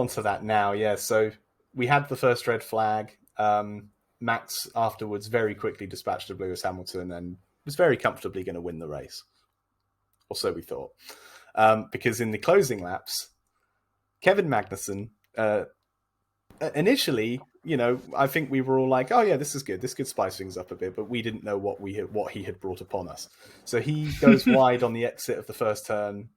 onto that now, yeah. So we had the first red flag. Max afterwards very quickly dispatched of Lewis Hamilton and was very comfortably going to win the race. Or so we thought. Because in the closing laps, Kevin Magnussen, initially, I think we were all like, oh yeah, this is good. This could spice things up a bit, but we didn't know what he had brought upon us. So he goes wide on the exit of the first turn,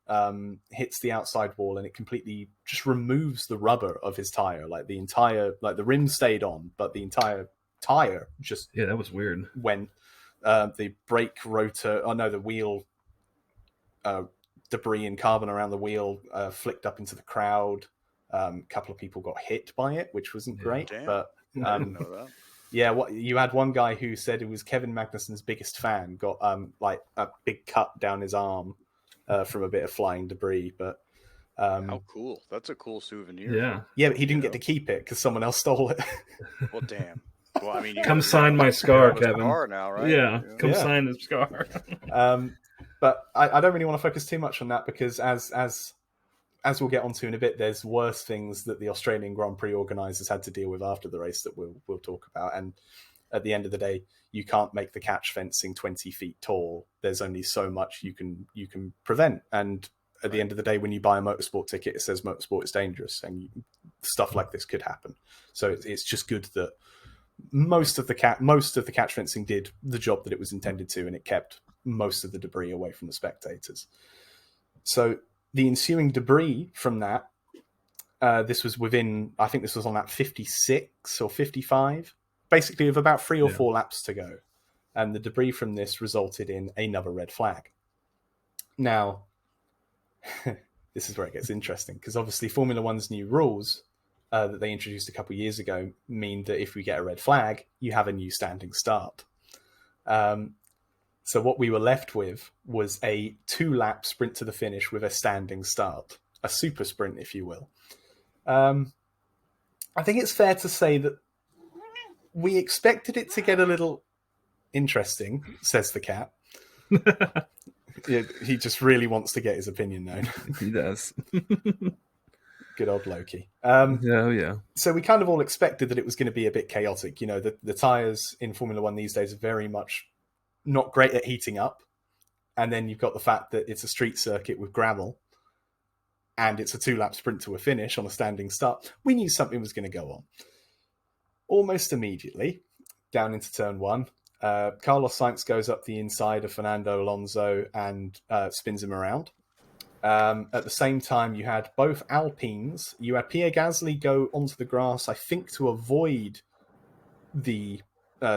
hits the outside wall, and it completely just removes the rubber of his tire. Like the rim stayed on, but the entire tire just that was weird. Went the brake rotor, the wheel debris and carbon around the wheel flicked up into the crowd. A couple of people got hit by it, which wasn't great. Damn. But I didn't know that. Yeah, you had one guy who said it was Kevin Magnussen's biggest fan, got like a big cut down his arm from a bit of flying debris. But how cool! That's a cool souvenir. Yeah, but he didn't get to keep it because someone else stole it. Well, damn. Well, I mean, come sign my scar, Kevin. Scar now, right? Yeah, come sign the scar. But I don't really want to focus too much on that because as we'll get onto in a bit, there's worse things that the Australian Grand Prix organisers had to deal with after the race that we'll talk about. And at the end of the day, you can't make the catch fencing 20 feet tall. There's only so much you can prevent. And at the end of the day, when you buy a motorsport ticket, it says motorsport is dangerous, and stuff like this could happen. So it's just good that most of the catch fencing did the job that it was intended to, and it kept most of the debris away from the spectators. So the ensuing debris from that, this was on lap 56 or 55, basically with about 3 or 4 laps to go. And the debris from this resulted in another red flag. Now, this is where it gets interesting, because obviously Formula One's new rules that they introduced a couple of years ago mean that if we get a red flag, you have a new standing start. So what we were left with was a 2-lap sprint to the finish with a standing start, a super sprint, if you will. I think it's fair to say that we expected it to get a little interesting, says the cat. He just really wants to get his opinion known. He does. Good old Loki. Yeah. So we kind of all expected that it was going to be a bit chaotic. The tyres in Formula One these days are very much not great at heating up. And then you've got the fact that it's a street circuit with gravel and it's a 2-lap sprint to a finish on a standing start. We knew something was going to go on. Almost immediately, down into turn 1, Carlos Sainz goes up the inside of Fernando Alonso and spins him around. At the same time, you had both Alpines. You had Pierre Gasly go onto the grass, I think, to avoid the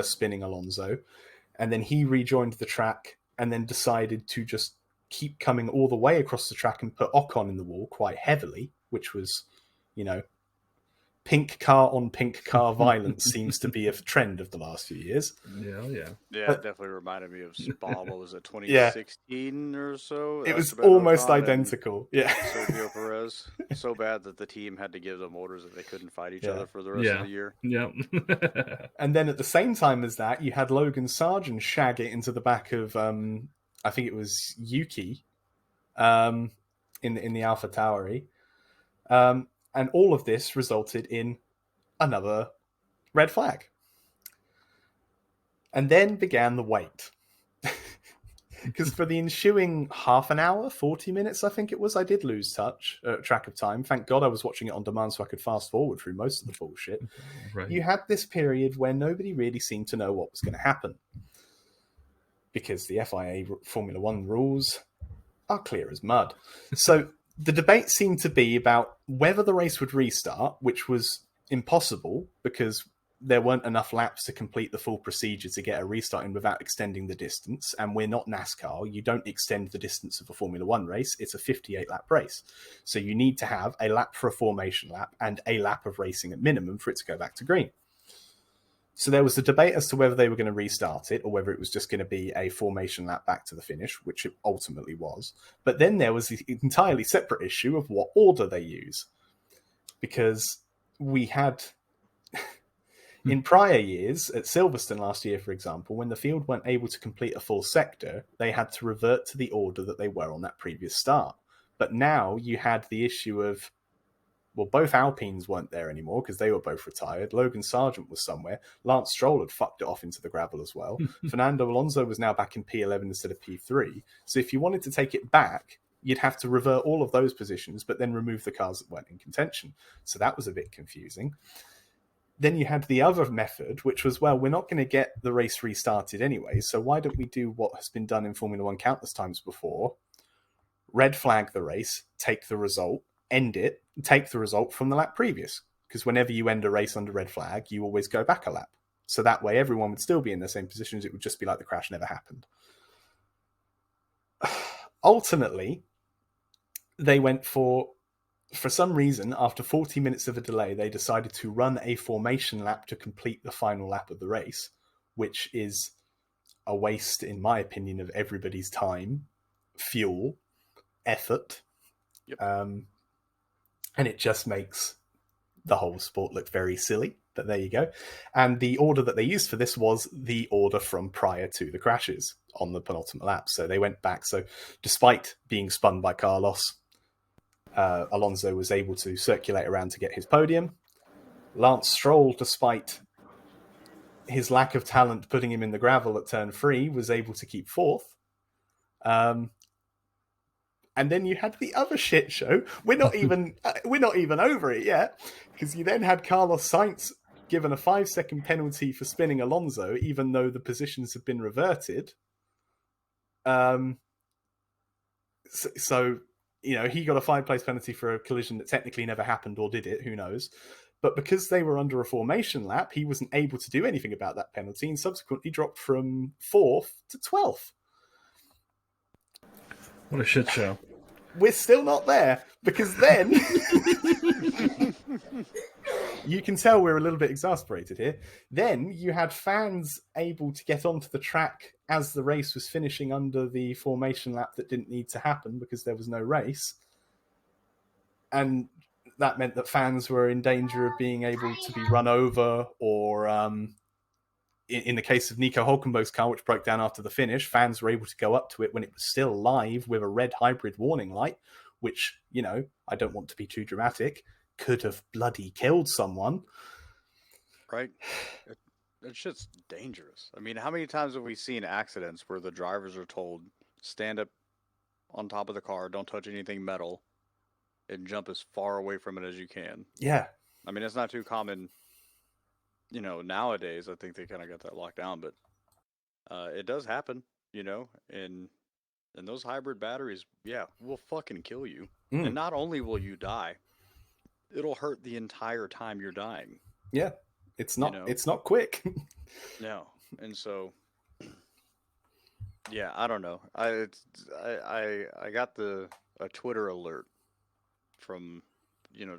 spinning Alonso. And then he rejoined the track and then decided to just keep coming all the way across the track and put Ocon in the wall quite heavily, which was, pink car on pink car violence seems to be a trend of the last few years. Yeah, it definitely reminded me of Spa. What was it, 2016 or so? It was almost identical. Yeah. Sergio Perez. So bad that the team had to give them orders that they couldn't fight each other for the rest of the year. Yeah. And then at the same time as that, you had Logan Sargent shag it into the back of, I think it was Yuki, in the AlphaTauri. And all of this resulted in another red flag. And then began the wait. Because for the ensuing half an hour, 40 minutes, I think it was, I did lose track of time. Thank God I was watching it on demand so I could fast forward through most of the bullshit. Right. You had this period where nobody really seemed to know what was going to happen. Because the FIA Formula One rules are clear as mud. So the debate seemed to be about whether the race would restart, which was impossible because there weren't enough laps to complete the full procedure to get a restart in without extending the distance. And we're not NASCAR. You don't extend the distance of a Formula One race. It's a 58-lap race. So you need to have a lap for a formation lap and a lap of racing at minimum for it to go back to green. So there was a debate as to whether they were going to restart it or whether it was just going to be a formation lap back to the finish, which it ultimately was. But then there was the entirely separate issue of what order they use. Because we had, in prior years, at Silverstone last year, for example, when the field weren't able to complete a full sector, they had to revert to the order that they were on that previous start. But now you had the issue of Well, both Alpines weren't there anymore because they were both retired. Logan Sargent was somewhere. Lance Stroll had fucked it off into the gravel as well. Fernando Alonso was now back in P11 instead of P3. So if you wanted to take it back, you'd have to revert all of those positions, but then remove the cars that weren't in contention. So that was a bit confusing. Then you had the other method, which was, well, we're not going to get the race restarted anyway, so why don't we do what has been done in Formula One countless times before? Red flag the race, take the result, end it, take the result from the lap previous. Because whenever you end a race under red flag, you always go back a lap. So that way everyone would still be in the same positions. It would just be like the crash never happened. Ultimately, they went for some reason, after 40 minutes of a delay, they decided to run a formation lap to complete the final lap of the race, which is a waste, in my opinion, of everybody's time, fuel, effort. Yep. And it just makes the whole sport look very silly. But there you go. And the order that they used for this was the order from prior to the crashes on the penultimate lap. So they went back. So despite being spun by Carlos, Alonso was able to circulate around to get his podium. Lance Stroll, despite his lack of talent putting him in the gravel at turn 3, was able to keep 4th. And then you had the other shit show. We're not even over it yet, because you then had Carlos Sainz given a 5-second penalty for spinning Alonso, even though the positions have been reverted. So he got a 5-place penalty for a collision that technically never happened, or did it? Who knows? But because they were under a formation lap, he wasn't able to do anything about that penalty and subsequently dropped from 4th to 12th. What a shit show. We're still not there, because then you can tell we're a little bit exasperated here. Then you had fans able to get onto the track as the race was finishing under the formation lap that didn't need to happen because there was no race. And that meant that fans were in danger of being able to be run over, or in the case of Nico Hulkenberg's car, which broke down after the finish, fans were able to go up to it when it was still live with a red hybrid warning light, which, I don't want to be too dramatic, could have bloody killed someone. Right? That shit's dangerous. I mean, how many times have we seen accidents where the drivers are told, stand up on top of the car, don't touch anything metal, and jump as far away from it as you can? Yeah. I mean, it's not too common, nowadays. I think they kind of got that locked down, but it does happen, and those hybrid batteries, will fucking kill you. And not only will you die, it'll hurt the entire time you're dying. Yeah. It's not quick. No. And so, I don't know. I got a Twitter alert from,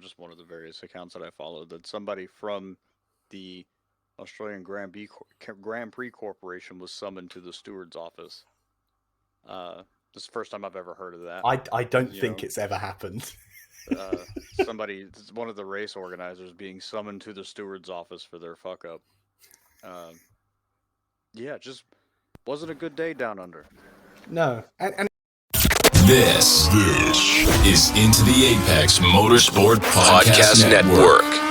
just one of the various accounts that I followed, that somebody from the Australian Grand Prix Corporation was summoned to the steward's office. This is the first time I've ever heard of that. I don't think it's ever happened. One of the race organizers being summoned to the steward's office for their fuck up. Just wasn't a good day down under. No. And This is Into the Apex Motorsport Podcast Network.